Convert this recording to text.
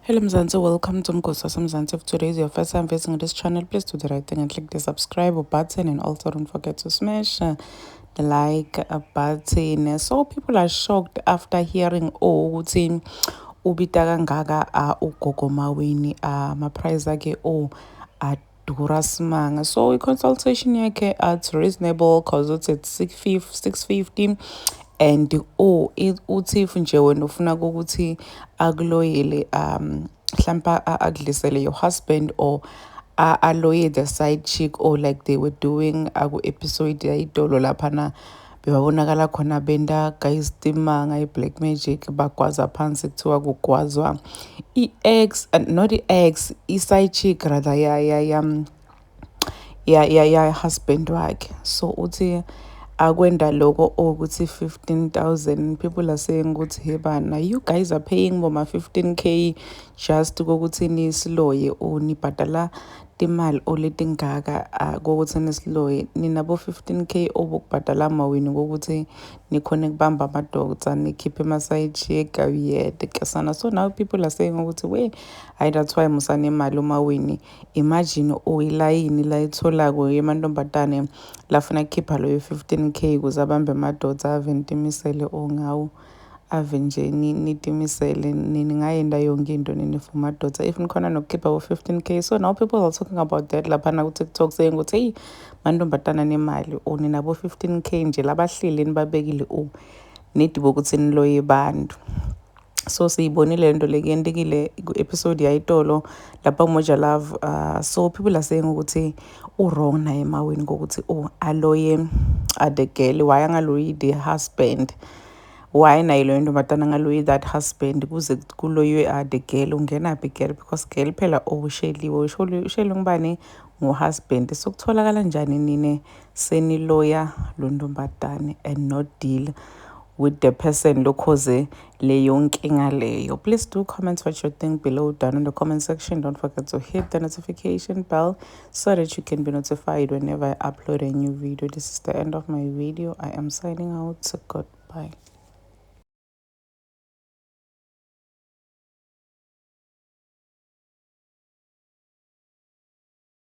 Hello Mzansi, welcome to Mkosa Mzansi. If today is your first time visiting this channel, please do the right thing and click the subscribe button, and also don't forget to smash the like button. So people are shocked after hearing ukuthi ubita kangaka ugogo Maweni price ake adura simanga. So i-consultation yakhe at reasonable cause it's at 650 and uthi nje wena ufuna ukuthi akuloyele hlampa akudlisele your husband or aloye the side chick, or like they were doing episode yayidolo laphana bewabonakala khona benda guys timanga i-black magic bagwaza phansi kuthiwa kugwazwa i-ex, not i-ex, i-side chick rather ya husband wakhe. So uthi akwenda loko ukuthi 15,000. People are saying ukuthi hey bana, you guys are paying more 15k just kokuthi nisloye or nibhadala timali oletingaka kokuthi nisloye. Nina bo 15k obukubhadala Maweni kokuthi nikhone kubamba amadokotela nikhiphe ama-side check awuyede kesana. So now people are saying ukuthi we that's why musane imali uMaweni. Imagine ilayini la itholako yemantombazane lafuna kukhipha loyo 15k ukuze abambe amadoda ave nitimisele ongawo ave nje nitimisele ningayenda yonke into nini for madoda if nikhona nokukhipha bo-15k. So now people are talking about that laphana ku-TikTok saying ukuthi hey mantombazana nemali nina bo-15k nje labahleli nibabekile nedi bokuthi niloye bantu. So siyibonile lento lekuyendekile ku-episode yayitolo lapha uMoja Love. So people are saying ukuthi wrong naye Maweni kokuthi aloye the girl. Why angaloyi the husband? Why naye loyo ntombazana angaloyi that husband kuze kuloywe the girl? Ungenaphi girl? Because girl phela usheliwe usheli ngubani ngo-husband. So kutholakala njani nine seniloya lo ntombazane and not deal with the person lokhoze leyo nkinga leyo? Please do comment what you think below down in the comment section. Don't forget to hit the notification bell so that you can be notified whenever I upload a new video. This is the end of my video. I am signing out. Goodbye.